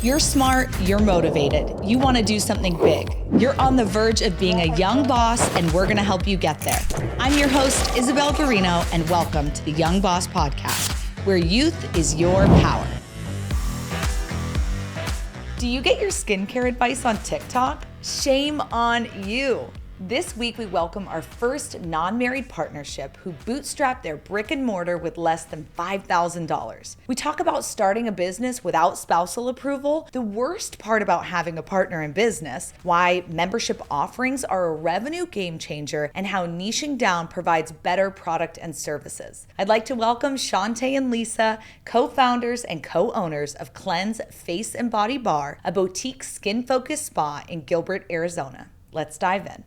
You're smart, you're motivated, you want to do something big. You're on the verge of being a young boss, and we're going to help you get there. I'm your host, Isabel Garino, and welcome to the Young Boss Podcast, where youth is your power. Do you get your skincare advice on TikTok? Shame on you. This week, we welcome our first non-married partnership who bootstrapped their brick and mortar with less than $5,000. We talk about starting a business without spousal approval, the worst part about having a partner in business, why membership offerings are a revenue game changer, and how niching down provides better product and services. I'd like to welcome Chantay and Lisa, co-founders and co-owners of Cleanse Face and Body Bar, a boutique skin-focused spa in Gilbert, Arizona. Let's dive in.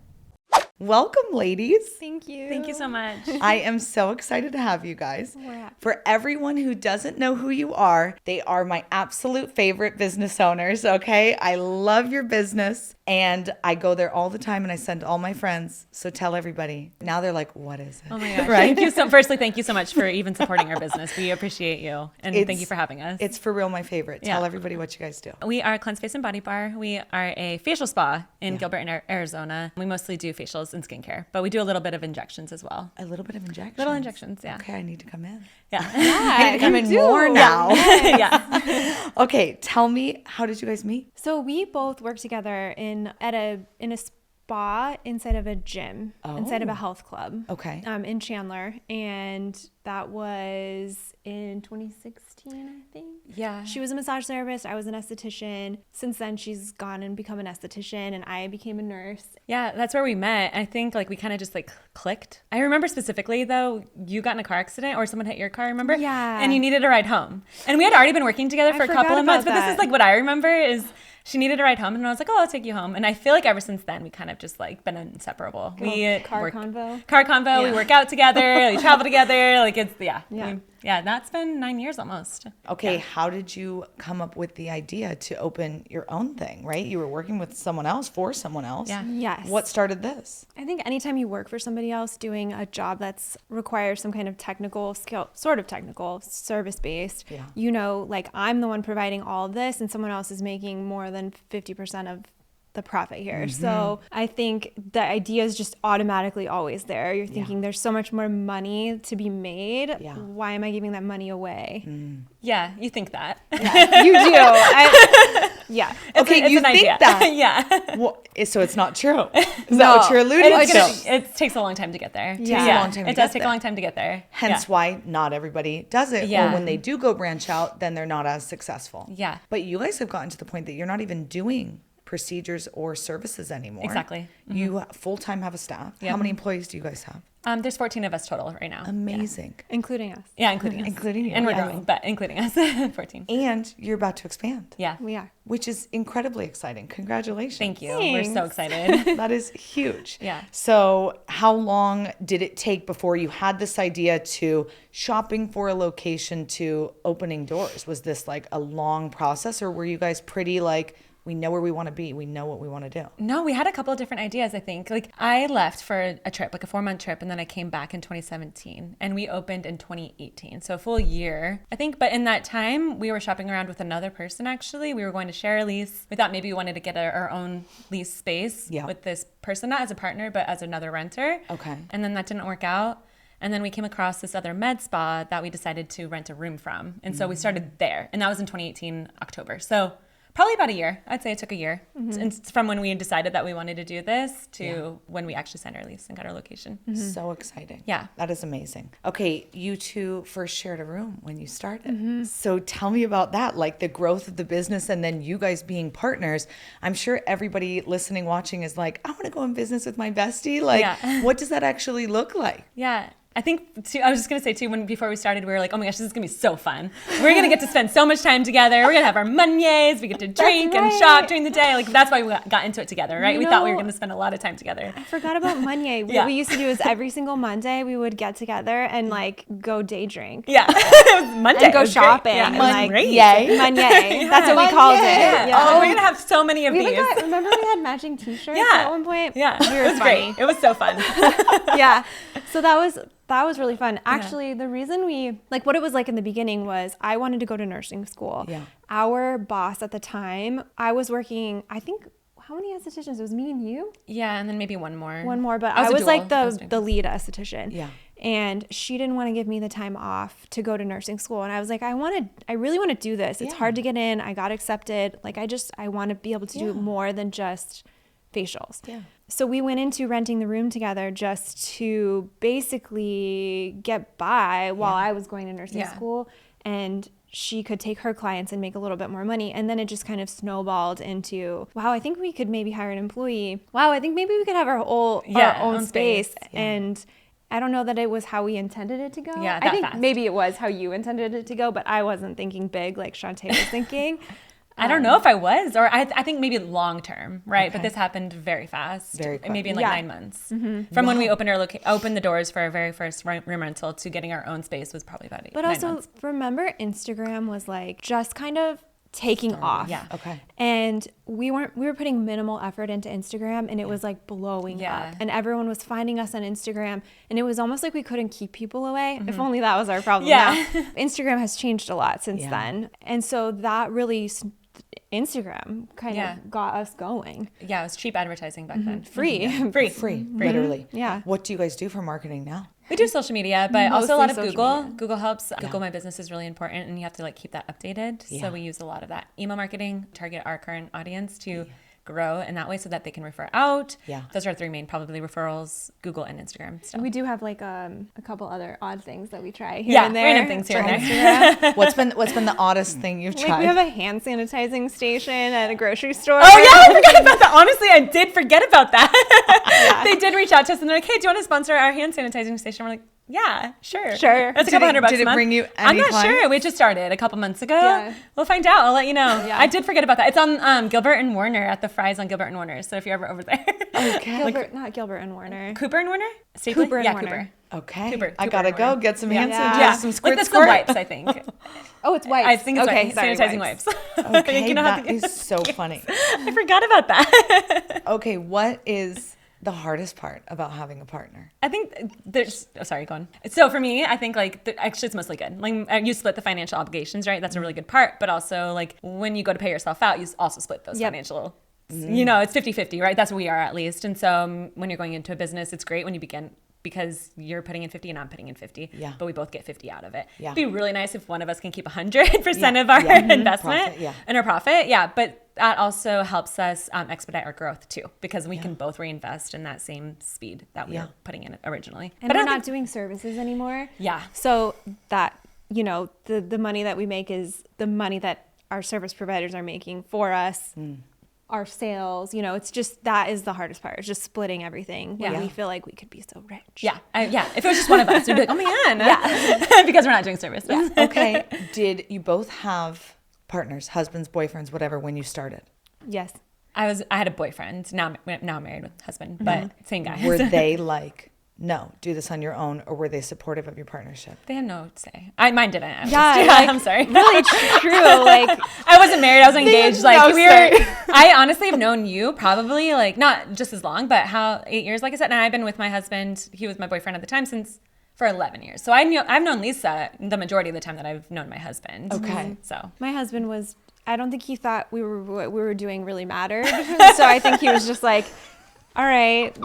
Welcome, ladies. Thank you. Thank you so much. I am so excited to have you guys. Wow. For everyone who doesn't know who you are, they are my absolute favorite business owners, okay? I love your business, and I go there all the time, and I send all my friends. So tell everybody. Now they're like, what is it? Oh my gosh. Right? Firstly, thank you so much for even supporting our business. We appreciate you. And thank you for having us. It's for real my favorite. Yeah. Tell everybody what you guys do. We are Cleanse Face and Body Bar. We are a facial spa in Gilbert, Arizona. We mostly do facials and skincare, but we do a little bit of injections as well. A little bit of injections? Little injections, yeah. Okay, I need to come in. Yeah. I need to come in more now. Yeah. Okay, tell me, how did you guys meet? So we both worked together in a spa inside of a gym, inside of a health club. Okay. In Chandler, and that was in 2016, I think. Yeah. She was a massage therapist. I was an esthetician. Since then, she's gone and become an esthetician, and I became a nurse. Yeah, that's where we met. I think we kind of just clicked. I remember specifically though, you got in a car accident or someone hit your car, remember? Yeah. And you needed a ride home. And we had already been working together for a couple of months, but that. this is what I remember is she needed a ride home, and I was like, oh, I'll take you home. And I feel like ever since then, we kind of just been inseparable. Car convo. Yeah. We work out together, we travel together. Yeah. That's been 9 years almost. Okay, how did you come up with the idea to open your own thing, right? You were working with someone else for someone else. Yeah. Yes. What started this? I think anytime you work for somebody else doing a job that's requires some kind of technical skill, sort of technical, service-based, I'm the one providing all of this and someone else is making more than 50% of the profit here. Mm-hmm. So I think the idea is just automatically always there. You're thinking there's so much more money to be made. Yeah. Why am I giving that money away? Mm. Yeah, you think that. Yeah, you do. Yeah. Okay, you think idea. that. Yeah. Well, so it's not true. Is that what you're alluding to? It takes a long time to get there. Yeah. It does take a long time to get there. Hence why not everybody does it. Yeah. Or when they do go branch out, then they're not as successful. Yeah. But you guys have gotten to the point that you're not even doing procedures or services anymore. Exactly. Mm-hmm. You full-time have a staff. Yep. How many employees do you guys have? There's 14 of us total right now. Amazing. Yeah. Including us. Yeah, including us. Including you. And we're growing, but including us, 14. And you're about to expand. Yeah. We are. Which is incredibly exciting. Congratulations. Thank you. Thanks. We're so excited. That is huge. Yeah. So how long did it take before you had this idea to shopping for a location to opening doors? Was this a long process, or were you guys pretty we know where we want to be, we know what we want to do? No, we had a couple of different ideas, I think. I left for a trip, a 4-month trip, and then I came back in 2017, and we opened in 2018. So a full year, I think. But in that time, we were shopping around with another person, actually. We were going to share a lease. We thought maybe we wanted to get our own lease space with this person, not as a partner, but as another renter. Okay. And then that didn't work out. And then we came across this other med spa that we decided to rent a room from. And so we started there. And that was in 2018, October. So probably about a year. I'd say it took a year. Mm-hmm. From when we decided that we wanted to do this to when we actually signed our lease and got our location. Mm-hmm. So exciting. Yeah. That is amazing. Okay, you two first shared a room when you started. Mm-hmm. So tell me about that, the growth of the business and then you guys being partners. I'm sure everybody listening, watching is I want to go in business with my bestie. What does that actually look like? Yeah. I think too, I was just going to say too, before we started, we were like, oh my gosh, this is going to be so fun. We're going to get to spend so much time together. We're going to have our Mondays. We get to drink and shop during the day. That's why we got into it together, right? We thought we were going to spend a lot of time together. I forgot about Monday. What we used to do is every single Monday we would get together and go day drink. Yeah. It was Monday. And go shopping. Yeah, and Monday. That's what we called it. Yeah. Oh, we're going to have so many of these. Remember we had matching t-shirts at one point? Yeah. We were It was great. It was so fun. Yeah. So that was That was really fun. Actually, the reason what it was like in the beginning was I wanted to go to nursing school. Yeah. Our boss at the time, I was working, I think, how many estheticians? It was me and you? Yeah, and then maybe one more. But I was like I was the lead esthetician. Yeah. And she didn't want to give me the time off to go to nursing school. And I was like, I really want to do this. It's hard to get in. I got accepted. Like, I want to be able to do more than just facials. Yeah. So we went into renting the room together just to basically get by while I was going to nursing school. And she could take her clients and make a little bit more money. And then it just kind of snowballed into, wow, I think we could maybe hire an employee. Wow, I think maybe we could have our own space. Yeah. And I don't know that it was how we intended it to go. Yeah, I think fast. maybe it was how you intended it to go, but I wasn't thinking big like Chantay was thinking. I don't know if I was, or I think maybe long term, right? But this happened very fast, Very quick. maybe in like 9 months. From when we opened opened the doors for our very first room rental to getting our own space was probably about 8 But 9 also, months. remember, Instagram was like just kind of taking off. Yeah. Okay. And we were putting minimal effort into Instagram, and it was like blowing up. And everyone was finding us on Instagram, and it was almost like we couldn't keep people away. If only that was our problem. Yeah. Now, Instagram has changed a lot since then. And so that really Instagram kind of got us going. Yeah, it was cheap advertising back then. Free. Free, literally. Yeah. What do you guys do for marketing now? We do social media, but also a lot of Mostly Google. social media. Google helps. Google My Business is really important, and you have to like keep that updated. Yeah. So we use a lot of that. Email marketing, target our current audience to grow in that way so that they can refer out. Yeah. Those are 3 main, probably referrals, Google and Instagram still. We do have like a couple other odd things that we try here and there. random things here for and there. Instagram. What's been the oddest thing you've tried? Like we have a hand sanitizing station at a grocery store. Oh yeah, I forgot about that. Honestly, I did forget about that. They did reach out to us and they're like, hey, do you want to sponsor our hand sanitizing station? We're like, yeah, sure. Sure. That's a couple $100 Did a it month. bring you I'm any not clients? sure. We just started a couple months ago. Yeah. We'll find out. I'll let you know. Yeah. I did forget about that. It's on Gilbert and Warner at the Fry's on Gilbert and Warner. So if you're ever over there. Okay. Not Gilbert and Warner. Cooper and Warner? Stapleton? Cooper and yeah, Warner. Cooper. Okay. Cooper I gotta and go Warner. get some hand Yeah. sanitizer, Yeah, some like squirt that's squirt. the wipes, I think. Oh, it's wipes. I think it's okay, wipes. sorry, Sanitizing wipes. Okay, You know how that to- is so funny. I forgot about that. Okay, what is the hardest part about having a partner? I think there's, sorry, go on. So for me, I think like, actually it's mostly good. Like you split the financial obligations, right? That's a really good part. But also like when you go to pay yourself out, you also split those financial, you know, it's 50-50, right? That's what we are at least. And so when you're going into a business, it's great when you begin because you're putting in 50 and I'm putting in 50, but we both get 50 out of it. Yeah. It'd be really nice if one of us can keep 100% of our investment Profit, and our profit. Yeah. But that also helps us expedite our growth too, because we can both reinvest in that same speed that we were putting in originally. And but we're not doing services anymore. Yeah. So that, you know, the money that we make is the money that our service providers are making for us. Our sales, you know, it's just, that is the hardest part. It's just splitting everything when we feel like we could be so rich. Yeah. If it was just one of us, we'd be like, oh man. Because we're not doing services. Yeah. Okay. Did you both have partners, husbands, boyfriends, whatever, when you started? Yes. I had a boyfriend. Now I'm married with a husband, but same guy. Were they like, no, do this on your own, or were they supportive of your partnership? They had no say. Mine didn't. I'm sorry. Really true. Like, I wasn't married. I was engaged. Like no say. I honestly have known you probably like not just as long, but 8 years, like I said. And I've been with my husband. He was my boyfriend at the time for 11 years. So I've known Lisa the majority of the time that I've known my husband. Okay. So my husband was, I don't think he thought what we were doing really mattered. So I think he was just like, all right.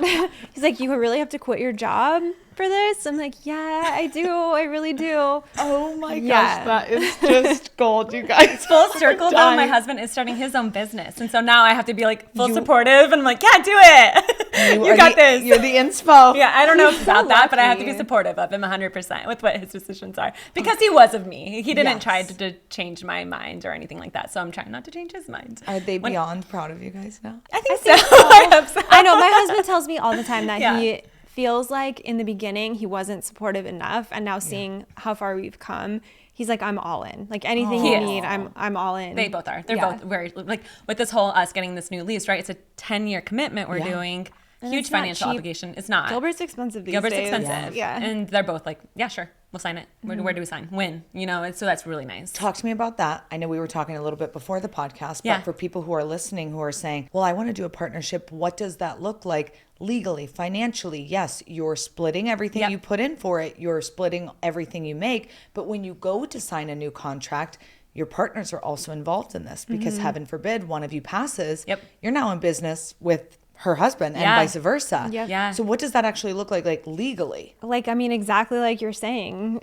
He's like, you really have to quit your job for this? I'm like, yeah, I do. I really do. Oh my Yeah. gosh, that is just gold, you guys. full circle though, dying. my husband is starting his own business. And so now I have to be like full supportive and I'm like, yeah, do it. You got this. You're the inspo. Yeah, I don't know about that, but I have to be lucky. supportive of him 100% with what his decisions are. Because he was of me. He didn't try to change my mind or anything like that. So I'm trying not to change his mind. Are they beyond proud of you guys now? I think so. I hope so. I know. My husband tells me all the time that Yeah. he feels like in the beginning he wasn't supportive enough, and now seeing how far we've come, he's like, I'm all in. Like anything He you is. need, I'm all in. They both are. They're Yeah. both very, like with this whole us getting this new lease, right? It's a 10-year commitment we're doing. And Huge it's not financial cheap. obligation. It's not. Gilbert's expensive these Gilbert's days. expensive. Yeah. And they're both like, yeah, sure. we'll sign it. Where do we sign? When? And so that's really nice. Talk to me about that. I know we were talking a little bit before the podcast, but for people who are listening who are saying, well, I want to do a partnership, what does that look like legally, financially? Yes, you're splitting everything you put in for it. You're splitting everything you make. But when you go to sign a new contract, your partners are also involved in this because heaven forbid one of you passes, you're now in business with her husband and vice versa. So what does that actually look like legally? Exactly like you're saying.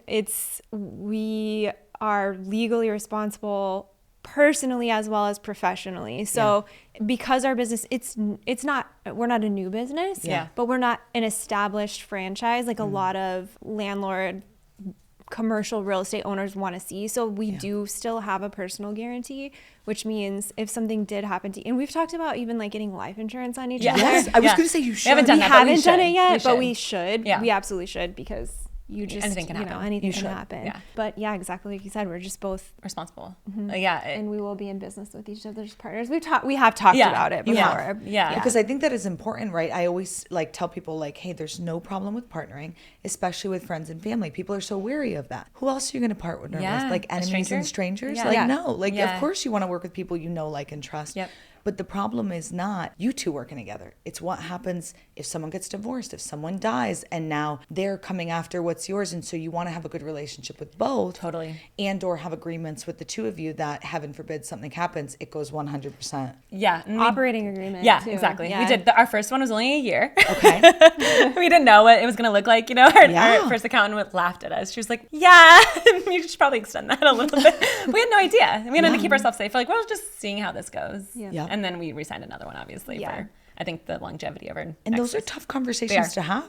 We are legally responsible personally as well as professionally. So because our business, we're not a new business, but we're not an established franchise like a lot of landlord commercial real estate owners want to see. So we do still have a personal guarantee, which means if something did happen to you, and we've talked about even like getting life insurance on each other. Yes, I was going to say you should. We haven't done it yet, but we should. Yeah. We absolutely should because anything can happen. Anything can happen. Yeah. But exactly like you said, we're just both responsible. And we will be in business with each other's partners. We have talked about it before. Because I think that is important, right? I always tell people hey, there's no problem with partnering, especially with friends and family. People are so wary of that. Who else are you going to partner with? Enemies and strangers? No. Of course you want to work with people you know, like, and trust. But the problem is not you two working together. It's what happens if someone gets divorced, if someone dies, and now they're coming after what's yours. And so you want to have a good relationship with both. Totally. And or have agreements with the two of you that heaven forbid something happens, it goes 100%. Yeah. Operating agreement. Yeah, too. Exactly. We did. Our first one was only a year. Okay. We didn't know what it was going to look like. Our first accountant laughed at us. She was like, you should probably extend that a little bit. We had no idea. We wanted to keep ourselves safe. We're just seeing how this goes. Yeah. And then we re-signed another one, obviously, for, I think, the longevity of our And those are tough conversations to have.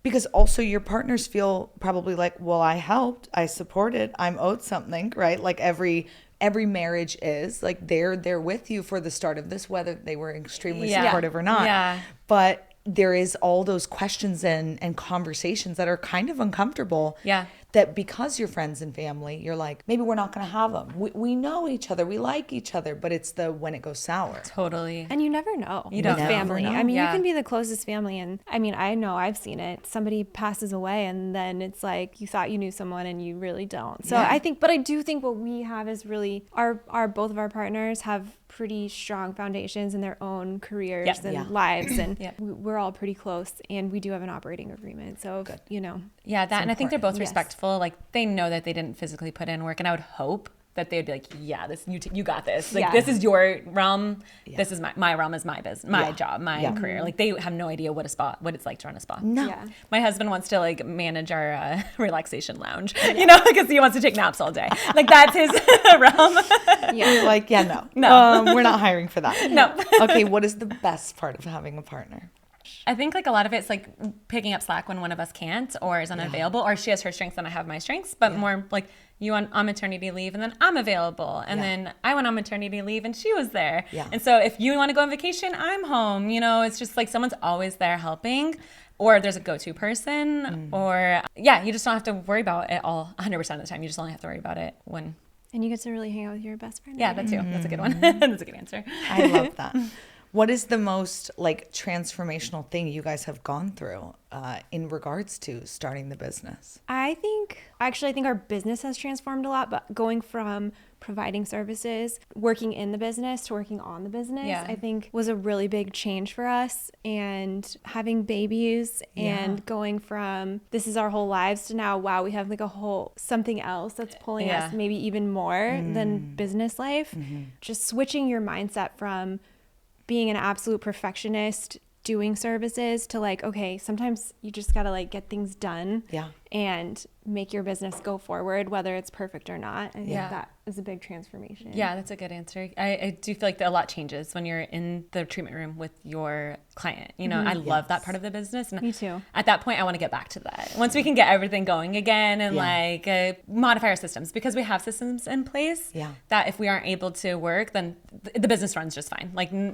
Because also your partners feel probably like, well, I helped, I supported, I'm owed something, right? Like every marriage is they're with you for the start of this, whether they were extremely supportive or not. Yeah. But there is all those questions and conversations that are kind of uncomfortable. Yeah. That because you're friends and family, you're like, maybe we're not going to have them. We know each other. We like each other. But it's when it goes sour. Totally. And you never know. You don't. Family. Know. You can be the closest family. And I know I've seen it. Somebody passes away and then it's like you thought you knew someone and you really don't. So I do think what we have is really both of our partners have pretty strong foundations in their own careers and lives. And we're all pretty close. And we do have an operating agreement. So, good. Yeah, that, and I think they're both respectful. They know that they didn't physically put in work, and I would hope that they would be like, this you got this. This is your realm. Yeah. This is my realm is my business, my job, my career. They have no idea what it's like to run a spa. No. Yeah. My husband wants to manage our relaxation lounge, because he wants to take naps all day. That's his realm. No. We're not hiring for that. No. Okay, what is the best part of having a partner? I think a lot of it's picking up slack when one of us can't or is unavailable, or she has her strengths and I have my strengths, but more you went on maternity leave and then I'm available, and then I went on maternity leave and she was there. Yeah. And so if you want to go on vacation, I'm home. It's just someone's always there helping, or there's a go-to person, or you just don't have to worry about it all 100% of the time. You just only have to worry about it when. And you get to really hang out with your best friend. Yeah, that too. That's a good one. That's a good answer. I love that. What is the most transformational thing you guys have gone through in regards to starting the business? I think our business has transformed a lot, but going from providing services, working in the business to working on the business, I think was a really big change for us. And having babies and going from this is our whole lives to now, wow, we have a whole something else that's pulling us maybe even more than business life. Just switching your mindset from being an absolute perfectionist doing services to okay, sometimes you just gotta get things done and make your business go forward, whether it's perfect or not. I think that is a big transformation. Yeah, that's a good answer. I do feel a lot changes when you're in the treatment room with your client. I love that part of the business. And me too. At that point, I want to get back to that. Once we can get everything going again and modify our systems, because we have systems in place that if we aren't able to work, then the business runs just fine.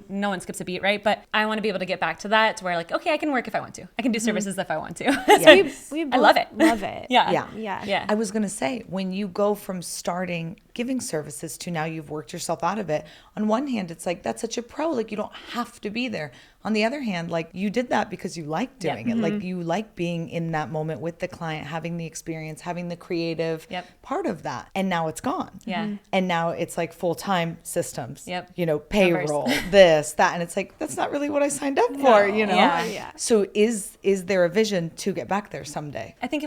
No one skips a beat, right? But I want to be able to get back to that to where okay, I can work if I want to. I can do services if I want to. We I love it. Love it. Yeah. I was going to say, when you go from starting giving services to now you've worked yourself out of it, on one hand, it's that's such a pro. You don't have to be there. On the other hand, like you did that because you like doing it. Like you like being in that moment with the client, having the experience, having the creative part of that. And now it's gone. Yeah. And now it's like full-time systems, Yep. you know, payroll, this, that. And it's like, that's not really what I signed up for, you know? Yeah. So is there a vision to get back there someday? I think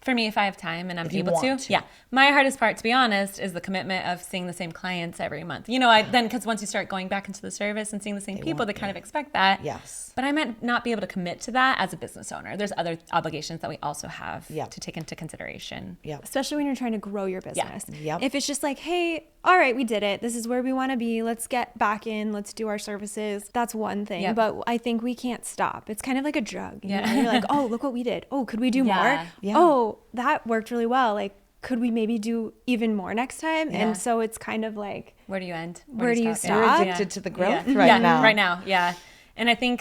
for me, if I have time and I'm able want to. yeah. My hardest part, to be honest, is the commitment of seeing the same clients every month. You know, because once you start going back into the service and seeing the same people, they kind of expect that. Yes. But I might not be able to commit to that as a business owner. There's other obligations that we also have to take into consideration. Yeah. Especially when you're trying to grow your business. Yep. If it's just like, hey, all right, we did it. This is where we want to be. Let's get back in. Let's do our services. That's one thing. Yep. But I think we can't stop. It's kind of like a drug. You Yeah. know? You're like, oh, look what we did. Oh, could we do more? Yeah. Oh, that worked really well. Like, could we maybe do even more next time? Yeah. And so it's kind of like, Where do you end? Where do you stop? stop? You're addicted to the growth Yeah. right now. Right now, yeah. And I think,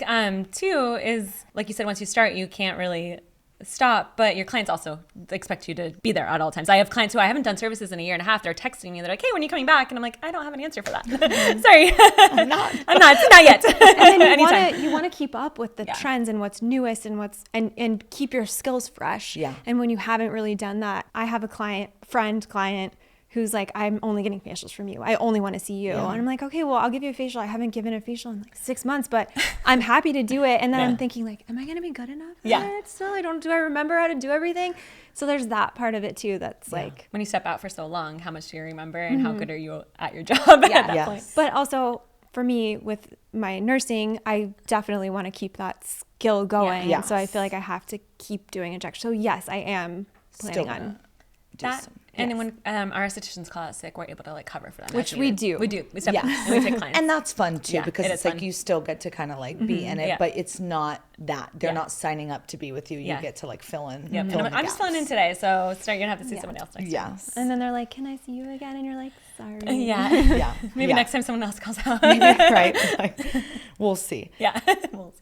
too, is, like you said, once you start, you can't really stop, but your clients also expect you to be there at all times. I have clients who I haven't done services in a year and a half. They're texting me. They're like, hey, when are you coming back? And I'm like, I don't have an answer for that. Sorry. I'm not yet. and then you want to keep up with the trends and what's newest and and keep your skills fresh. Yeah. And when you haven't really done that, I have a client who's like, I'm only getting facials from you. I only want to see you. And I'm like, okay, well, I'll give you a facial. I haven't given a facial in like 6 months, but I'm happy to do it. And then I'm thinking like, am I going to be good enough at it still? Do I remember how to do everything? So there's that part of it too. That's like, when you step out for so long, how much do you remember and how good are you at your job at that point? But also for me with my nursing, I definitely want to keep that skill going. Yeah. And so I feel like I have to keep doing injections. So yes, I am planning on that. And then when our estheticians call out sick, we're able to like cover for them. Which we do. We step in and we take clients. And that's fun too, because it it's is like fun. you still get to kind of like be in it, but it's not that. They're Yeah. not signing up to be with you. You get to like fill in. Yep. Fill And in I'm the just filling in gaps. today, so you're gonna have to see someone else next time. Yes. And then they're like, can I see you again? And you're like, sorry. Yeah. Yeah. Maybe next time someone else calls out. Right. Like, we'll see. Yeah. We'll see.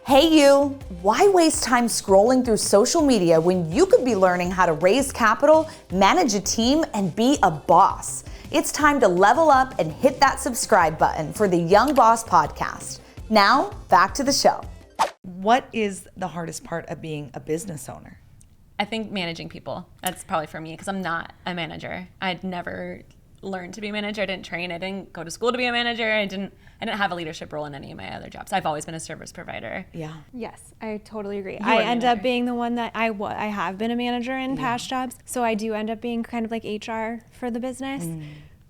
Hey you, why waste time scrolling through social media when you could be learning how to raise capital, manage a team, and be a boss? It's time to level up and hit that subscribe button for the Young Boss Podcast. Now, back to the show. What is the hardest part of being a business owner? I think managing people. That's probably for me because I'm not a manager. I'd never learned to be a manager. I didn't train. I didn't go to school to be a manager. I didn't have a leadership role in any of my other jobs. I've always been a service provider. Yeah. Yes, I totally agree. are I the end manager. up being the one that I have been a manager in past jobs. So I do end up being kind of like HR for the business.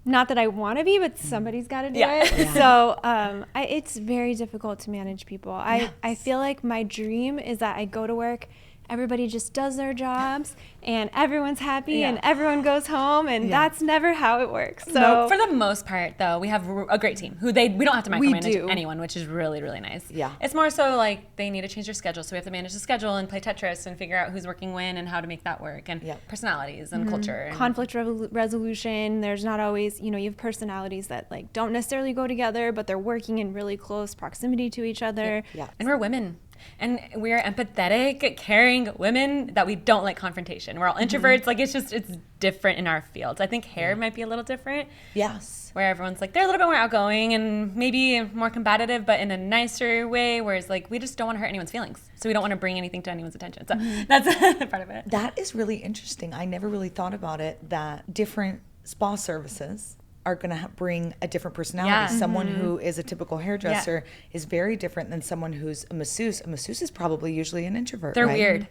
Not that I want to be, but somebody's got to do it. So it's very difficult to manage people. I feel like my dream is that I go to work, everybody just does their jobs and everyone's happy and everyone goes home, and that's never how it works. So For the most part, though, we have a great team who we don't have to micromanage do. anyone, which is really, really nice. Yeah. It's more so like they need to change their schedule, so we have to manage the schedule and play Tetris and figure out who's working when and how to make that work, and personalities and culture. And conflict resolution, there's not always, you have personalities that like don't necessarily go together, but they're working in really close proximity to each other. Yeah. And we're women. And we're empathetic, caring women that we don't like confrontation. We're all introverts. Like it's different in our fields. I think hair might be a little different. Yes. Where everyone's like, they're a little bit more outgoing and maybe more combative, but in a nicer way. Whereas like, we just don't want to hurt anyone's feelings. So we don't want to bring anything to anyone's attention. So that's part of it. That is really interesting. I never really thought about it, that different spa services are going to bring a different personality. Yeah. Someone who is a typical hairdresser is very different than someone who's a masseuse. A masseuse is probably usually an introvert. They're right? weird.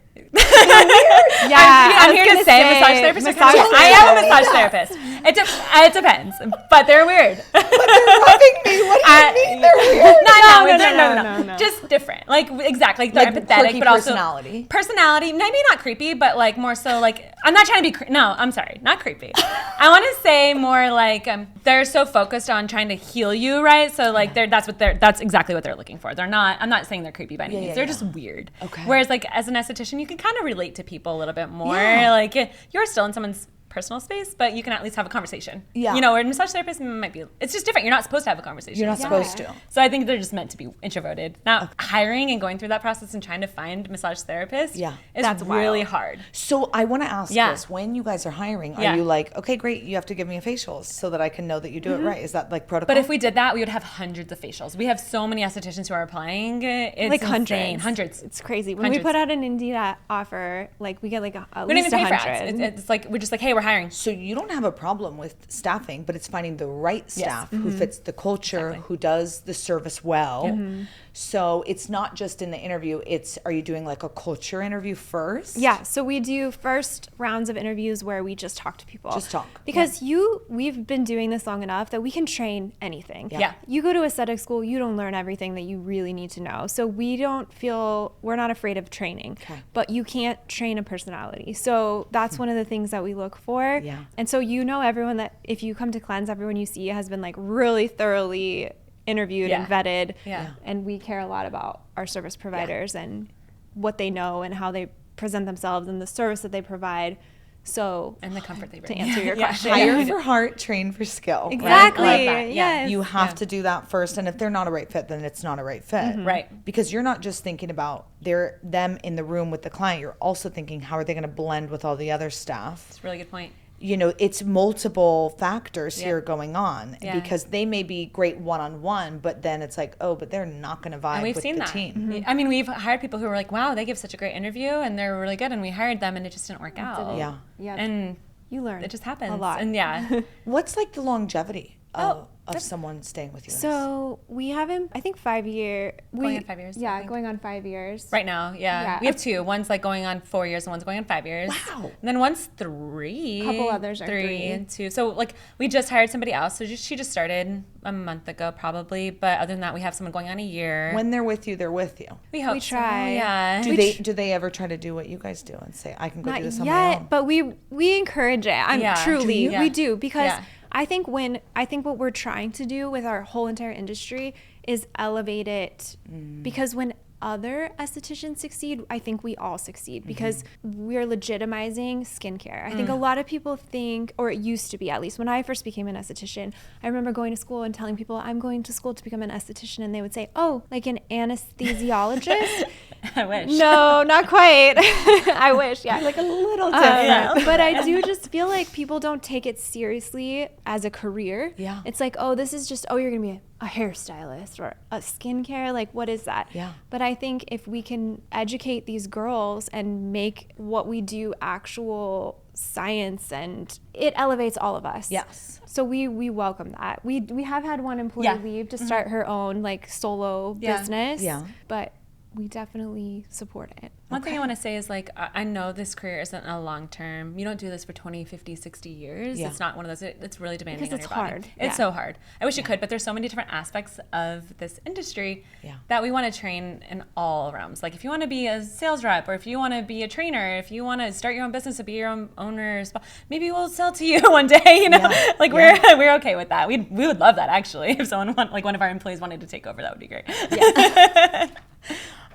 Yeah, I'm here to say massage therapists are kind of, I am a massage therapist. It depends, but they're weird. But they're rubbing me. What do you mean they're weird? No. Just different. Like exactly. Like they're Like empathetic, quirky but also personality. Maybe not creepy, but like more so like I'm not trying to be. No, I'm sorry, not creepy. I want to say more like they're so focused on trying to heal you, right? So like that's exactly what they're looking for. They're not. I'm not saying they're creepy by any means. They're just weird. Okay. Whereas like as an esthetician, you can kind of relate to people a little bit more. Yeah. Like you're still in someone's personal space, but you can at least have a conversation. Yeah. You know, where massage therapist might be, it's just different. You're not supposed to have a conversation. You're not supposed to. So I think they're just meant to be introverted. Now, hiring and going through that process and trying to find massage therapists is really hard. So I want to ask this. When you guys are hiring, are you like, okay, great, you have to give me a facial so that I can know that you do it right? Is that like protocol? But if we did that, we would have hundreds of facials. We have so many estheticians who are applying. It's like insane. Hundreds. It's crazy. When we put out an Indeed offer, like we get like at least 100. We don't even pay for ads. It's like, we're just like, hey, we're hiring. So you don't have a problem with staffing, but it's finding the right staff who fits the culture, who does the service well. So it's not just in the interview, are you doing like a culture interview first? Yeah, so we do first rounds of interviews where we just talk to people. Just talk. Because we've been doing this long enough that we can train anything. Yeah. You go to aesthetic school, you don't learn everything that you really need to know. So we're not afraid of training, but you can't train a personality. So that's one of the things that we look for. Yeah. And so everyone that, if you come to Cleanse, everyone you see has been like really thoroughly interviewed and vetted. Yeah. And we care a lot about our service providers and what they know and how they present themselves and the service that they provide. So, and the comfort they bring. To answer your question. Hire for heart, train for skill. Exactly. Right? Yes. You have to do that first. And if they're not a right fit, then it's not a right fit. Right. Because you're not just thinking about them in the room with the client. You're also thinking, how are they going to blend with all the other staff? That's a really good point. You know, it's multiple factors here going on because they may be great one-on-one, but then it's like, oh, but they're not going to vibe with the team. I mean, we've hired people who were like, wow, they give such a great interview and they're really good. And we hired them and it just didn't work out. Yeah. And you learn. It just happens. A lot. And What's like the longevity of someone staying with you? So we haven't, I think 5 years. Going on 5 years. Yeah, going on 5 years. Right now, yeah. We have two. One's like going on 4 years and one's going on 5 years. Wow. And then one's 3. A couple others are 3 and 2. So like we just hired somebody else. So she just started a month ago probably. But other than that, we have someone going on a year. When they're with you, they're with you. We hope we try. So, yeah. Do they ever try to do what you guys do and say, I can go do this on my own? But we encourage it. Truly, we do because I think what we're trying to do with our whole entire industry is elevate it because when other estheticians succeed, I think we all succeed because we're legitimizing skincare. I think a lot of people think, or it used to be at least, when I first became an esthetician, I remember going to school and telling people, I'm going to school to become an esthetician, and they would say, oh, like an anesthesiologist? I wish. No, not quite. I wish, yeah. Like a little different. But I do just feel like people don't take it seriously as a career. Yeah. It's like, oh, this is just, you're going to be a hairstylist or a skincare, like what is that? Yeah. But I think if we can educate these girls and make what we do actual science, and it elevates all of us. Yes. So we welcome that. We have had one employee leave to start her own like solo business. Yeah. But we definitely support it. One thing I want to say is like, I know this career isn't a long term. You don't do this for 20, 50, 60 years. Yeah. It's not one of those, it's really demanding Because on it's your body. hard. It's so hard. I wish you could, but there's so many different aspects of this industry that we want to train in all realms. Like if you want to be a sales rep, or if you want to be a trainer, if you want to start your own business and be your own owner, maybe we'll sell to you one day, you know? Yeah. Like we're okay with that. We would love that actually. If someone like one of our employees wanted to take over, that would be great. Yeah.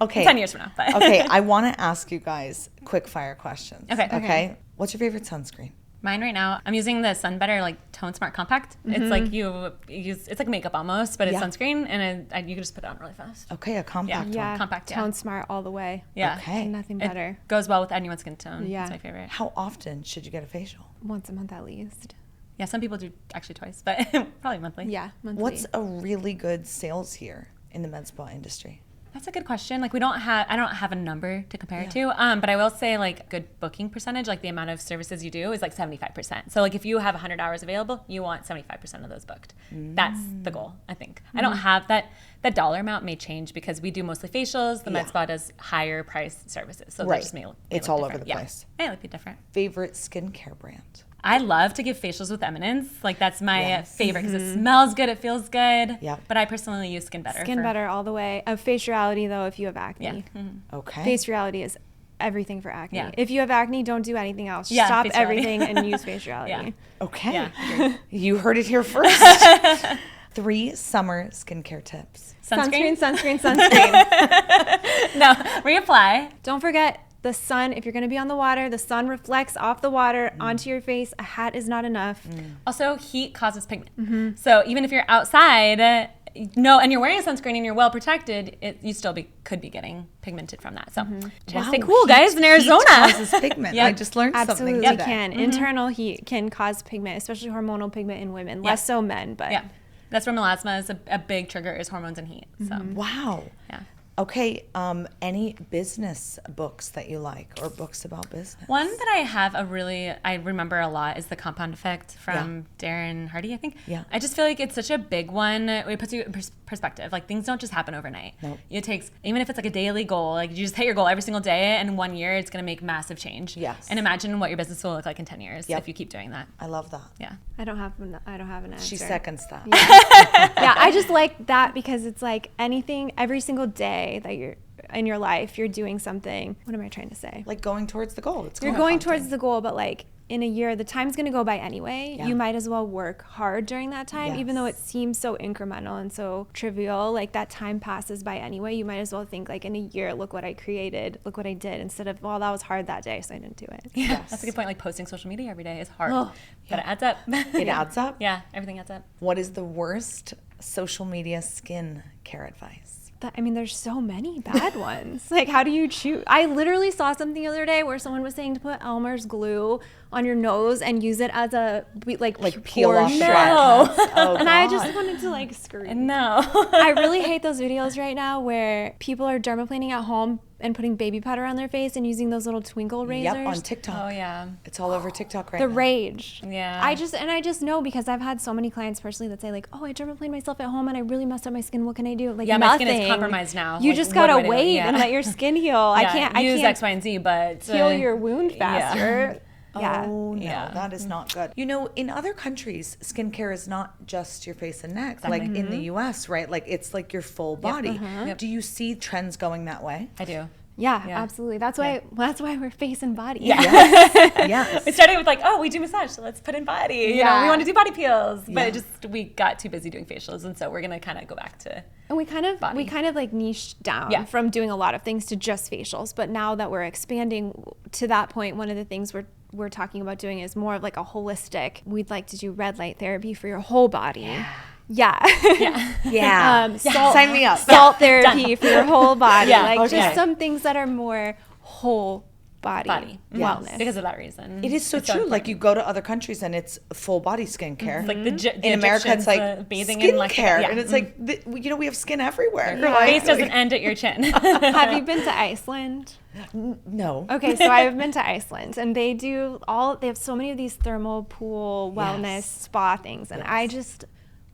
Okay. 10 years from now. But. Okay, I want to ask you guys quick fire questions. Okay. What's your favorite sunscreen? Mine right now, I'm using the Sun Better like Tone Smart Compact. It's like it's like makeup almost, but it's sunscreen, and you can just put it on really fast. Okay, a compact one. Yeah, compact, Tone Smart all the way. Yeah. Okay. Nothing better. It goes well with anyone's skin tone. Yeah. It's my favorite. How often should you get a facial? Once a month at least. Yeah, some people do actually twice, but probably monthly. Yeah, monthly. What's a really good sales here in the med spa industry? That's a good question. Like I don't have a number to compare it to. But I will say like good booking percentage, like the amount of services you do is like 75%. So like if you have 100 hours available, you want 75% of those booked. That's the goal, I think. I don't have that dollar amount may change because we do mostly facials. The med spa does higher price services. So Right. just may It's look all over different. the place. Yeah, it would be different. Favorite skincare brand? I love to give facials with Eminence. Like that's my favorite because it smells good, it feels good. Yeah. But I personally use Skin Better. Skin Better all the way. Face Reality though, if you have acne. Yeah. Okay. Face Reality is everything for acne. Yeah. If you have acne, don't do anything else. Yeah, Stop Face Reality. everything and use Face Reality. Yeah. Okay. Yeah. You heard it here first. 3 summer skincare tips. Sunscreen. No, reapply. Don't forget The sun, if you're going to be on the water, the sun reflects off the water onto your face. A hat is not enough. Also, heat causes pigment. So even if you're outside, and you're wearing a sunscreen and you're well protected, you still could be getting pigmented from that. So try to stay cool, guys, in Arizona. Heat causes pigment. Yep. I just learned Absolutely something today. can. Internal heat can cause pigment, especially hormonal pigment in women. Less so men, but that's where melasma is a big trigger, is hormones and heat. So Wow. yeah. Okay, any business books that you like, or books about business? One that I remember a lot is The Compound Effect from Darren Hardy, I think. Yeah. I just feel like it's such a big one. It puts you in perspective. Like, things don't just happen overnight. Nope. It takes, even if it's like a daily goal, like you just hit your goal every single day, and in 1 year it's going to make massive change. Yes. And imagine what your business will look like in 10 years Yep. if you keep doing that. I love that. Yeah. I don't have an answer. She seconds that. Yeah, I just like that because it's like anything, every single day that you're in your life, you're doing something. What am I trying to say? Like going towards the goal. You're going towards the goal, but like in a year, the time's going to go by anyway. Yeah. You might as well work hard during that time, even though it Yes. seems so incremental and so trivial. Like that time passes by anyway. You might as well think like in a year, look what I created, look what I did, instead of, well, that was hard that day, so I didn't do it. Yeah. Yes. That's a good point. Like, posting social media every day is hard. Oh, but it adds up. It adds up? Yeah, everything adds up. What is the worst social media skin care advice? I mean, there's so many bad ones. Like, how do you choose? I literally saw something the other day where someone was saying to put Elmer's glue on your nose and use it as a like peel pore off the shred. red. Oh, And I God. just wanted to like scream. No. I really hate those videos right now where people are dermaplaning at home and putting baby powder on their face and using those little twinkle razors. Yep, on TikTok. Oh, yeah. It's all over TikTok right The now. rage. Yeah. I just know because I've had so many clients personally that say like, oh, I dermaplaned myself at home and I really messed up my skin. What can I do? Like, Yeah, nothing. my skin is compromised now. You Like, just what do gotta I do? wait Yeah. and let your skin heal. I can't use can't X, Y, and Z, but heal your wound faster. Yeah. Oh, no, Yeah. that is not good. You know, in other countries, skincare is not just your face and neck. Like in the US, right? Like it's like your full body. Yep. Do you see trends going that way? I do. Yeah, Yeah. absolutely. That's why we're face and body. Yes. It started with like, oh, we do massage, so let's put in body. You know, Yeah. we want to do body peels, but Yeah. we got too busy doing facials, and so we're gonna kind of go back to. And we kind of like niched down Yeah. from doing a lot of things to just facials. But now that we're expanding to that point, one of the things we're talking about doing is more of like a holistic. We'd like to do red light therapy for your whole body. Yeah. Yeah. Salt, Sign me up. Salt therapy for your whole body. Yeah. Like Okay. just some things that are more whole body wellness. because of that reason. It is so It's true. important. Like you go to other countries and it's full body skincare. like the in America, it's Egyptians, like bathing skincare, in like and it's like you know we have skin everywhere. your Like- face doesn't end at your chin. Have you been to Iceland? No. Okay, so I've been to Iceland, and they have so many of these thermal pool wellness Yes. spa things, and Yes. I just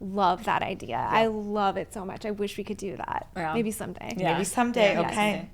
love that idea. I love it so much. I wish we could do that. Yeah. Maybe someday. Yeah. Maybe someday. Yeah, Okay. someday.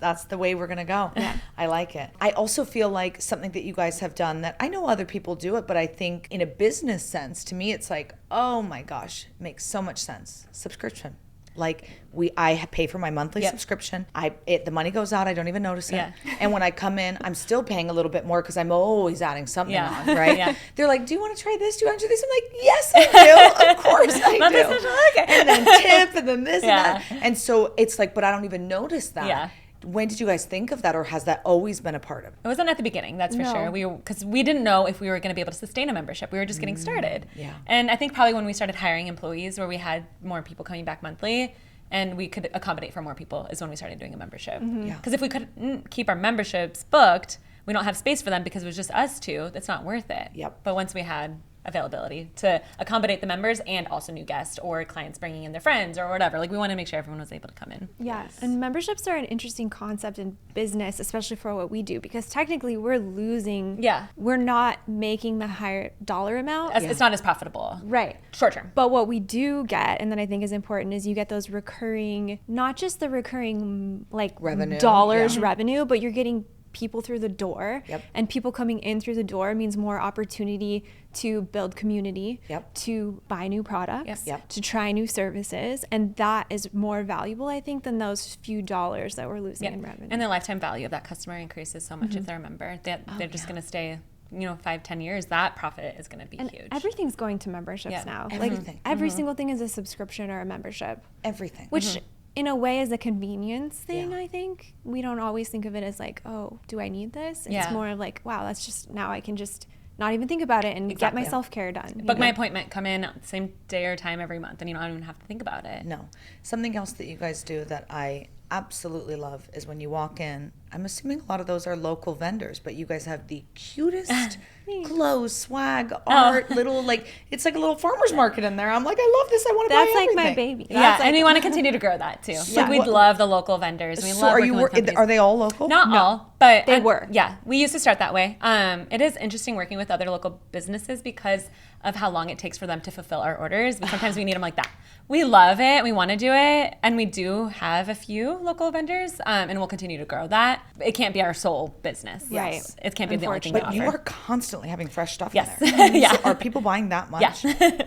That's the way we're gonna go. I like it. I also feel like something that you guys have done that I know other people do it, but I think in a business sense, to me, it's like, oh my gosh, it makes so much sense. Subscription. Like I pay for my monthly subscription. The money goes out. I don't even notice it. Yeah. And when I come in, I'm still paying a little bit more because I'm always adding something Yeah. on, right? Yeah. They're like, do you want to try this? Do you want to do this? I'm like, yes, I do. Of course I Not do. this much, I like it. And then tip and then this Yeah. and that. And so it's like, but I don't even notice that. Yeah. When did you guys think of that, or has that always been a part of it? It wasn't at the beginning, that's for No. sure. Because we didn't know if we were going to be able to sustain a membership. We were just getting started. Yeah. And I think probably when we started hiring employees, where we had more people coming back monthly, and we could accommodate for more people, is when we started doing a membership. Yeah. Because if we couldn't keep our memberships booked, we don't have space for them because it was just us two. That's not worth it. Yep. But once we had availability to accommodate the members and also new guests or clients bringing in their friends or whatever, like we want to make sure everyone was able to come in. Yes. And memberships are an interesting concept in business, especially for what we do, because technically we're losing. Yeah. We're not making the higher dollar amount. It's not as profitable. Right. Short term. But what we do get, and that I think is important, is you get those recurring, not just the recurring like Revenue, dollars yeah. revenue, but you're getting people through the door. Yep. And people coming in through the door means more opportunity to build community, Yep. to buy new products, Yep. to try new services. And that is more valuable, I think, than those few dollars that we're losing in revenue. And the lifetime value of that customer increases so much if they're a member. They're just going to stay, 5-10 years. That profit is going to be and huge. everything's going to memberships Yeah. now. Everything. Like every single thing is a subscription or a membership. Everything. Which in a way as a convenience thing. Yeah. I think we don't always think of it as like, oh, do I need this? It's more of like, wow, that's just, now I can just not even think about it and get my self-care done. Book my appointment, come in same day or time every month, and I don't even have to think about it. No. Something else that you guys do that I absolutely love is when you walk in, I'm assuming a lot of those are local vendors, but you guys have the cutest clothes, swag, art, little, like, it's like a little farmer's market in there. I'm like, I love this. I want to buy everything. That's like my baby. And we want to continue to grow that too. So like, we love the local vendors. We love working with companies. Are they all local? Not all, but they were. Yeah, we used to start that way. It is interesting working with other local businesses because of how long it takes for them to fulfill our orders. But sometimes we need them like that. We love it. We want to do it. And we do have a few local vendors, and we'll continue to grow that. It can't be our sole business. Right. It can't be the only thing we But offer. you are constantly having fresh stuff Yes. in there. Yeah. So are people buying that much?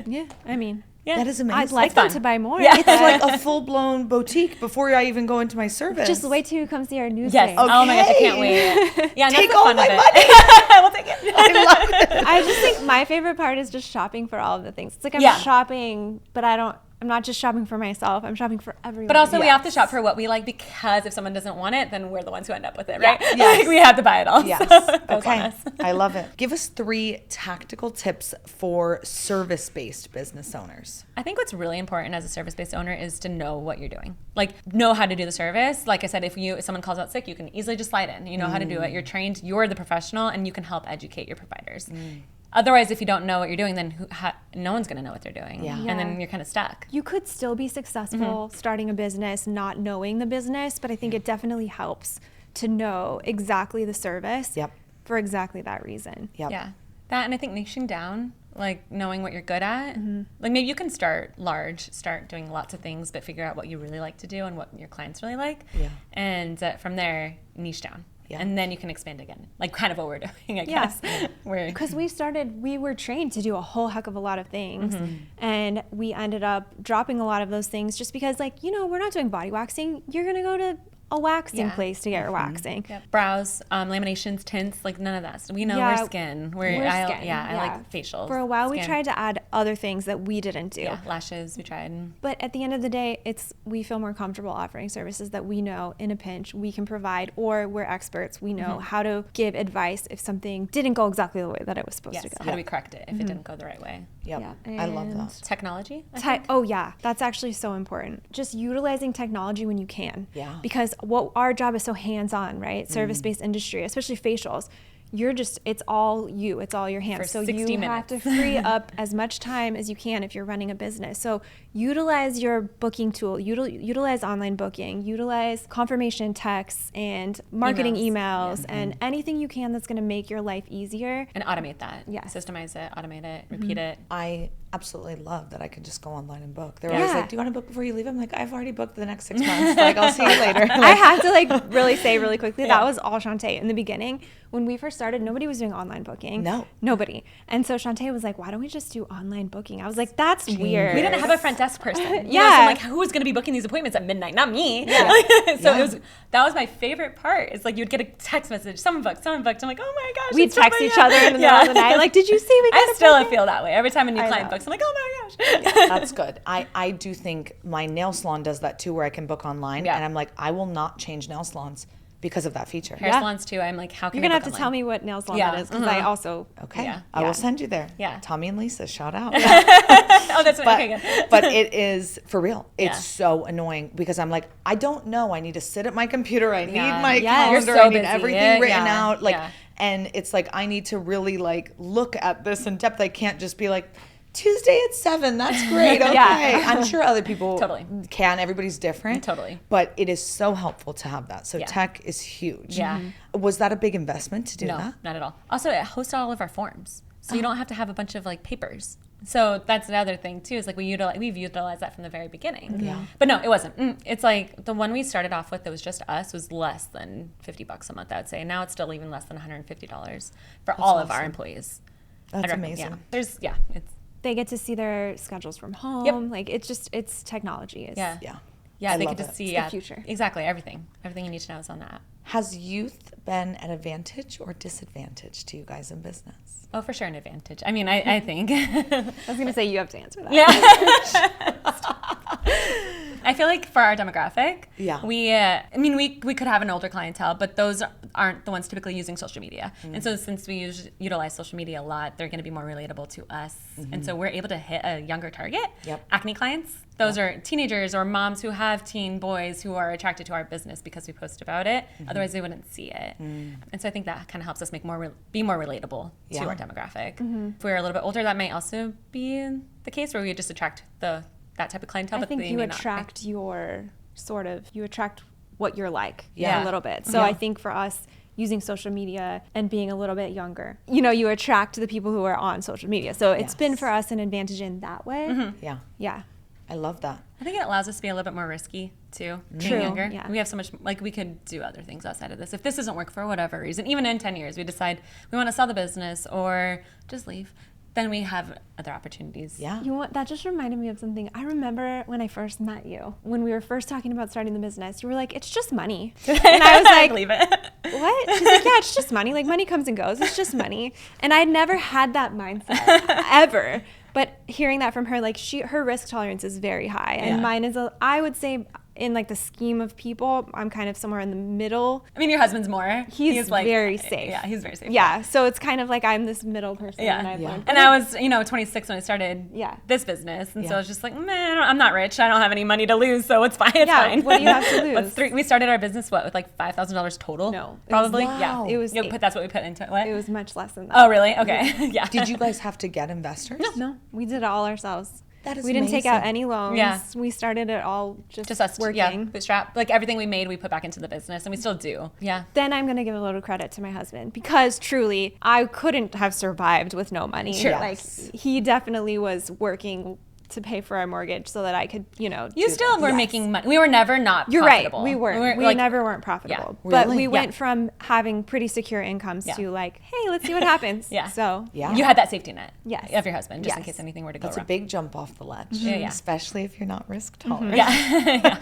Yeah, I mean, That is amazing. I'd like It's them fun. to buy more. Yeah. It's like a full-blown boutique before I even go into my service. Just wait till you come see our news Yes. day. Oh my gosh, I can't Okay. wait. Yeah, and Take that's the all fun my of it. money. We'll take it. I love it. I just think my favorite part is just shopping for all of the things. It's like I'm Yeah. shopping, but I'm not just shopping for myself. I'm shopping for everyone. But also we Yes. have to shop for what we like, because if someone doesn't want it, then we're the ones who end up with it, right? Yes. Like, we have to buy it all. Yes. So it goes on Okay. us. I love it. Give us 3 tactical tips for service-based business owners. I think what's really important as a service-based owner is to know what you're doing. Like, know how to do the service. Like I said, if someone calls out sick, you can easily just slide in. You know how to do it. You're trained. You're the professional, and you can help educate your providers. Otherwise, if you don't know what you're doing, then no one's going to know what they're doing. Yeah. And then you're kind of stuck. You could still be successful starting a business, not knowing the business, but I think it definitely helps to know exactly the service for exactly that reason. Yep. Yeah. That, and I think niching down, like knowing what you're good at. Like, maybe you can start large, start doing lots of things, but figure out what you really like to do and what your clients really like. Yeah. And from there, niche down. Yeah. And then you can expand again, like kind of what we're doing, I guess. Because we were trained to do a whole heck of a lot of things. And we ended up dropping a lot of those things just because, like, we're not doing body waxing. You're going to go to a waxing place to get your waxing. Yep. Brows, laminations, tints, like none of that. So we know we're skin. We're skin. I like facials. For a while, we skin. tried to add other things that we didn't do. Yeah, lashes, we tried. But at the end of the day, we feel more comfortable offering services that we know in a pinch we can provide, or we're experts. We know how to give advice if something didn't go exactly the way that it was supposed to go. How do we correct it if it didn't go the right way? Yep. Yeah. I love that. Technology? Oh yeah, that's actually so important. Just utilizing technology when you can. Yeah. Because our job is so hands-on, right? Service-based industry, especially facials. It's all you, it's all your hands. For So 60 you have to free up as much time as you can if you're running a business. So utilize your booking tool, utilize online booking, utilize confirmation texts and marketing emails and anything you can that's going to make your life easier. And automate that. Yes. Systemize it, automate it, repeat it. I absolutely love that I can just go online and book. They're always like, do you want to book before you leave? I'm like, I've already booked the next 6 months. Like, I'll see you later. I have to really say really quickly, that was all Chantay. In the beginning, when we first started, nobody was doing online booking. No. Nobody. And so Chantay was like, why don't we just do online booking? I was like, that's weird. We didn't have a front desk person. So I'm like, who is going to be booking these appointments at midnight? Not me. That was my favorite part. It's like you'd get a text message, someone booked. I'm like, oh my gosh. We'd text each other in the middle of the night. Like, did you see we got I still feel that way. Every time a new client books, I'm like, oh my gosh. That's good. I do think my nail salon does that too, where I can book online. And I'm like, I will not change nail salons because of that feature. Hair salons too. I'm like, how can You're going to have to tell me what nail salon that is, because I also... Okay. I will send you there. Yeah. Tommy and Lisa, shout out. Oh, that's what, okay, good. But it is, for real, it's so annoying because I'm like, I don't know. I need to sit at my computer. I need my calendar. You're so I need busy. everything written out. And it's like, I need to really look at this in depth. I can't just be like, Tuesday at 7, that's great. Okay. I'm sure other people can. Everybody's different. Totally. But it is so helpful to have that. So tech is huge. Yeah. Was that a big investment to do that? No, not at all. Also, it hosts all of our forms. So you don't have to have a bunch of papers. So that's another thing too, is we've utilized that from the very beginning. Yeah. But no, it wasn't. It's like the one we started off with that was just us was less than $50 a month, I would say. Now it's still even less than $150 for all of our employees. That's amazing. Yeah. They get to see their schedules from home. Yep. Like, it's technology. Yeah. I They love get to it. see the future. Exactly, everything you need to know is on the app. Has youth been an advantage or disadvantage to you guys in business? Oh, for sure an advantage. I mean, I think. I was going to say you have to answer that. Yeah. I feel like for our demographic, Yeah. we could have an older clientele, but those aren't the ones typically using social media. And so since we utilize social media a lot, they're going to be more relatable to us. And so we're able to hit a younger target. Yep. Acne clients, those are teenagers or moms who have teen boys who are attracted to our business because we post about it. Otherwise, they wouldn't see it. And so I think that kind of helps us be more relatable to our demographic. If we're a little bit older, that might also be the case where we just attract that type of clientele. I think you attract you attract what you're like a little bit. So I think for us, using social media and being a little bit younger, you attract the people who are on social media. So it's been for us an advantage in that way. Yeah. Yeah. I love that. I think it allows us to be a little bit more risky too, being True, younger. yeah. We have so much, we could do other things outside of this. If this doesn't work for whatever reason, even in 10 years, we decide we want to sell the business or just leave, then we have other opportunities. Yeah. That just reminded me of something. I remember when I first met you, when we were first talking about starting the business, you were like, it's just money. And I was like, believe it. What? She's like, yeah, it's just money. Like, money comes and goes. It's just money. And I'd never had that mindset ever. But hearing that from her, like her risk tolerance is very high. And mine is, I would say, in like the scheme of people, I'm kind of somewhere in the middle. I mean, your husband's more. He's like, very safe. Yeah, he's very safe. Yeah, so it's kind of like I'm this middle person. Yeah. And I've learned. And I was, 26 when I started this business. And so I was just like, man, I'm not rich. I don't have any money to lose, so it's fine. It's fine. What do you have to lose? We started our business, with like $5,000 total? No. Probably? Wow. It was that's what we put into it. What? It was much less than that. Oh, really? Okay. Yeah. Did you guys have to get investors? No, we did it all ourselves. That is We didn't take amazing. out any loans. Yeah. We started it all just us working. Yeah, bootstrap. Like everything we made, we put back into the business, and we still do. Yeah. Then I'm going to give a little credit to my husband because truly I couldn't have survived with no money. Sure. Like he definitely was working to pay for our mortgage so that I could, You still were making money. We were never not You're profitable. right. We weren't. We never weren't profitable. Yeah. But Really? we went from having pretty secure incomes to like, hey, let's see what happens. Yeah. So Yeah. You had that safety net Yes. of your husband, just in Yes. case anything were to go That's a wrong. big jump off the ledge, Yeah. especially if you're not risk tolerant. Yeah.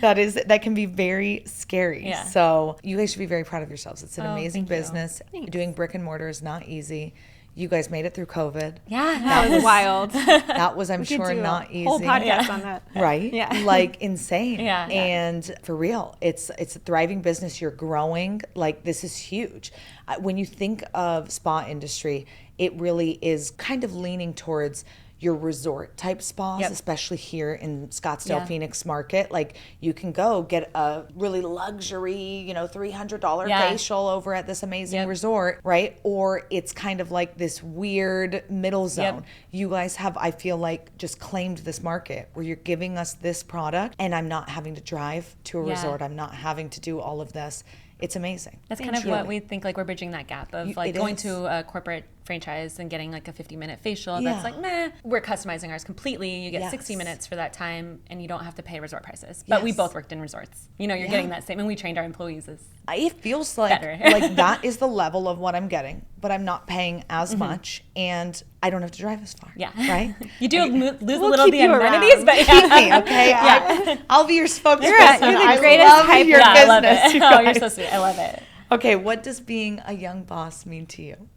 That can be very scary. Yeah. So you guys should be very proud of yourselves. It's an amazing thank you. business. Thanks. Doing brick and mortar is not easy. You guys made it through COVID. Yeah. that was wild. That was, I'm We could sure, do not a easy. whole podcast on that. Right? Yeah. Like insane. Yeah. And for real, it's a thriving business. You're growing. Like this is huge. When you think of spa industry, it really is kind of leaning towards your resort type spas, especially here in Scottsdale, Phoenix market. Like you can go get a really luxury, $300 facial over at this amazing resort, right? Or it's kind of like this weird middle zone. You guys have, I feel like, just claimed this market where you're giving us this product and I'm not having to drive to a resort. I'm not having to do all of this. It's amazing. That's kind of what we think, like we're bridging that gap of like going is. to a corporate franchise and getting like a 50-minute facial. That's like, meh. We're customizing ours completely. You get 60 minutes for that time and you don't have to pay resort prices. But we both worked in resorts. You're getting that same, and we trained our employees as it feels like better. like that is the level of what I'm getting, but I'm not paying as much and I don't have to drive as far. Yeah. Right? You do lose a we'll little of keep the you amenities, around. but Keep me, okay? I'll be your spokesperson. You're the I greatest love hype- your yeah, business. I love it. you Oh, you're guys. so sweet. I love it. Okay, what does being a young boss mean to you?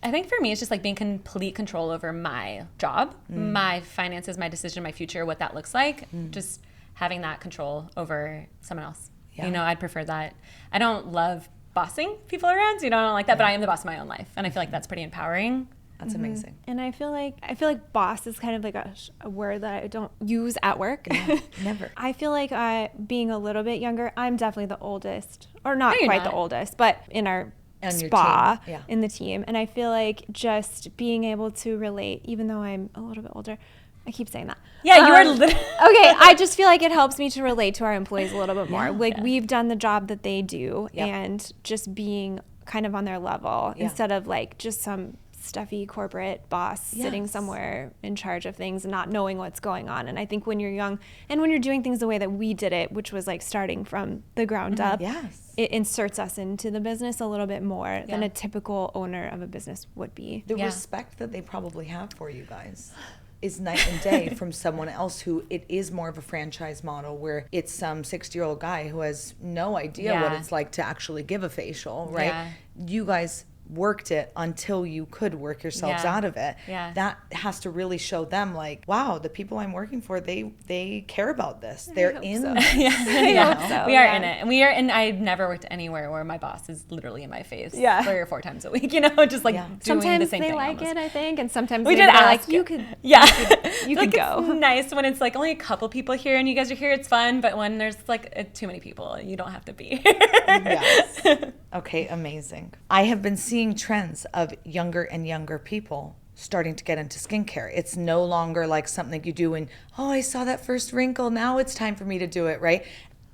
I think for me, it's just like being complete control over my job, my finances, my decision, my future, what that looks like. Just having that control over someone else. Yeah. I'd prefer that. I don't love bossing people around, I don't like that, but I am the boss of my own life. And I feel like that's pretty empowering. That's amazing. And I feel like boss is kind of like a word that I don't use at work. Never. I feel like being a little bit younger, I'm definitely the oldest, or not No, you're quite not. the oldest, but in our On your spa, team, yeah. in the team. And I feel like just being able to relate, even though I'm a little bit older, I keep saying that. Yeah, you are Okay, I just feel like it helps me to relate to our employees a little bit more. We've done the job that they do, and just being kind of on their level instead of like just some stuffy corporate boss sitting somewhere in charge of things and not knowing what's going on. And I think when you're young and when you're doing things the way that we did it, which was like starting from the ground up, it inserts us into the business a little bit more than a typical owner of a business would be. The respect that they probably have for you guys is night and day from someone else who it is more of a franchise model where it's some 60-year-old guy who has no idea what it's like to actually give a facial, right? You guys worked it until you could work yourselves out of it. Yeah. That has to really show them like, wow, the people I'm working for, they care about this. They're in this. Yeah. We are in it. And I've never worked anywhere where my boss is literally in my face 3 or 4 times a week, just like doing sometimes the same thing. They like almost. it, I think, and sometimes we they're did ask. like, you could like, go. It's nice when it's like only a couple people here and you guys are here, it's fun, but when there's like too many people, you don't have to be. Yes. Okay, amazing. I have been seeing trends of younger and younger people starting to get into skincare. It's no longer like something you do and, oh, I saw that first wrinkle, now it's time for me to do it, right?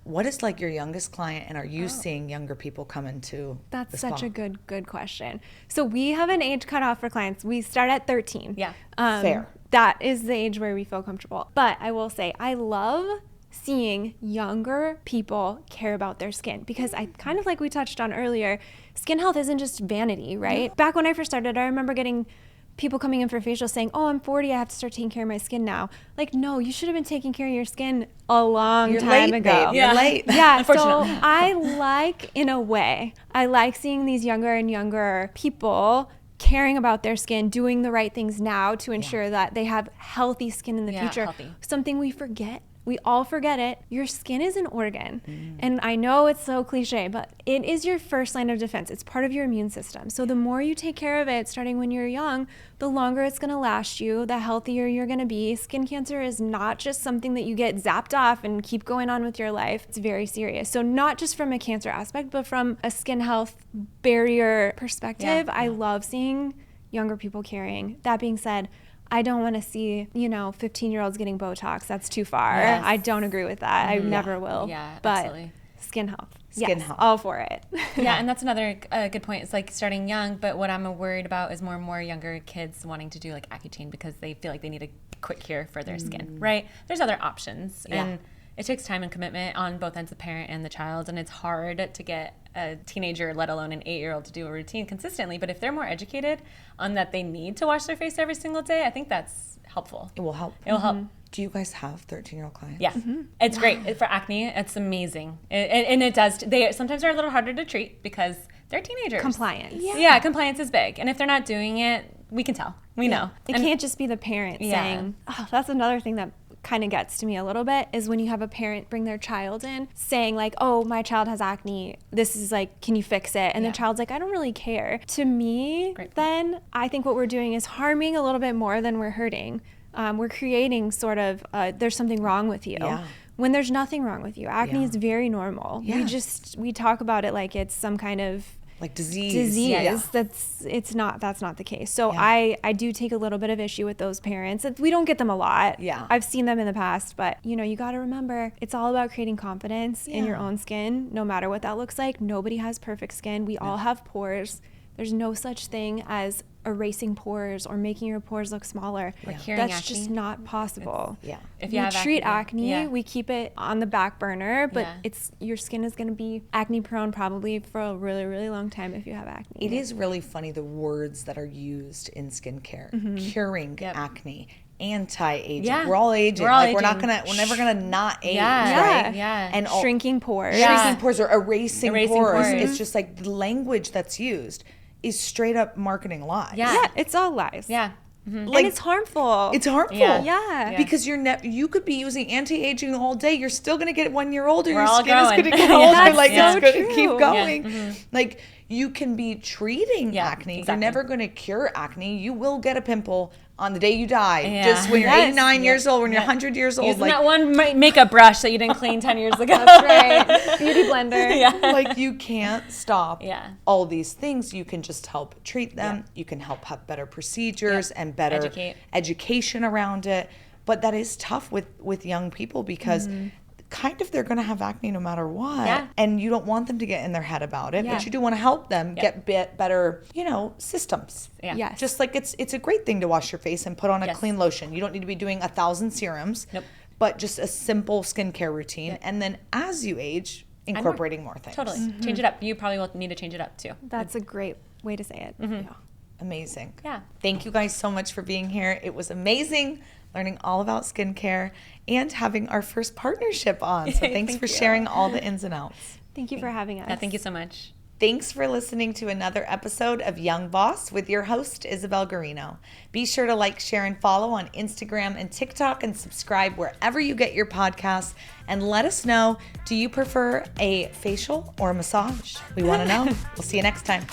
What is like your youngest client, and are you seeing younger people come into That's the such spa? a good question. So we have an age cutoff for clients. We start at 13. Yeah. Fair. That is the age where we feel comfortable. But I will say, I love seeing younger people care about their skin, because I kind of like we touched on earlier, skin health isn't just vanity, right? Back when I first started, I remember getting people coming in for facials saying, oh, I'm 40, I have to start taking care of my skin now. Like, no, you should have been taking care of your skin a long time ago. Babe. You're late. Yeah, so I like, in a way, I like seeing these younger and younger people caring about their skin, doing the right things now to ensure that they have healthy skin in the future. Healthy. Something we forget. We all forget it. Your skin is an organ. And I know it's so cliche, but it is your first line of defense. It's part of your immune system. So the more you take care of it, starting when you're young, the longer it's going to last you, the healthier you're going to be. Skin cancer is not just something that you get zapped off and keep going on with your life. It's very serious. So not just from a cancer aspect, but from a skin health barrier perspective, I love seeing younger people caring. That being said, I don't want to see, 15-year-olds getting Botox. That's too far. Yes. I don't agree with that. I never will. Yeah, but absolutely. Skin health. Skin yes, health. all for it. Yeah, and that's another good point. It's like starting young, but what I'm worried about is more and more younger kids wanting to do like Accutane because they feel like they need a quick cure for their skin, right? There's other options. And it takes time and commitment on both ends, the parent and the child, and it's hard to get a teenager, let alone an 8-year-old, to do a routine consistently. But if they're more educated on that they need to wash their face every single day, I think that's helpful. It will help. It will help. Do you guys have 13-year-old clients? Yeah, it's great for acne. It's amazing, and it does. They sometimes are a little harder to treat because they're teenagers. Compliance. Yeah, compliance is big, and if they're not doing it, we can tell. We know. It can't just be the parent saying, oh, that's another thing that kind of gets to me a little bit, is when you have a parent bring their child in saying like, oh, my child has acne, this is like, can you fix it? And the child's like, I don't really care. To me, then I think what we're doing is harming a little bit more than we're hurting. We're creating sort of there's something wrong with you when there's nothing wrong with you. Acne is very normal. We talk about it like it's some kind of like disease. That's not the case. So I do take a little bit of issue with those parents. We don't get them a lot. I've seen them in the past, but you got to remember, it's all about creating confidence in your own skin, no matter what that looks like. Nobody has perfect skin. We all have pores. There's no such thing as erasing pores or making your pores look smaller. That's acne. Just not possible. If we treat acne, we keep it on the back burner, but your skin is going to be acne prone probably for a really, really long time if you have acne. It is really funny the words that are used in skincare. Curing acne, anti-aging. We're all aging. We're never gonna not age, right? And shrinking pores. Shrinking pores or erasing pores. It's just like the language that's used is straight up marketing lies. Yeah, it's all lies. Yeah. Like, and it's harmful. It's harmful. Yeah. Because you could be using anti-aging all day. You're still going to get 1 year older. Your all skin is going to get older. Like it's going to keep going. Like you can be treating acne. You're never going to cure acne. You will get a pimple on the day you die. Just when you're 89 years old, when you're 100 years old. Using that one makeup brush that you didn't clean 10 years ago. That's right. Beauty blender. Like you can't stop all these things. You can just help treat them. You can help have better procedures and better education around it. But that is tough with young people because kind of they're going to have acne no matter what. And you don't want them to get in their head about it, but you do want to help them get better, systems. Just like it's a great thing to wash your face and put on a clean lotion. You don't need to be doing 1,000 serums, but just a simple skincare routine. And then as you age, incorporating more things. Totally. Change it up. You probably will need to change it up too. That's a great way to say it. Amazing. Yeah. Thank you guys so much for being here. It was amazing learning all about skincare and having our first partnership on. So thanks for sharing all the ins and outs. Thank you for having us. Yeah, thank you so much. Thanks for listening to another episode of Young Boss with your host, Isabel Garino. Be sure to like, share, and follow on Instagram and TikTok, and subscribe wherever you get your podcasts. And let us know, do you prefer a facial or a massage? We want to know. We'll see you next time.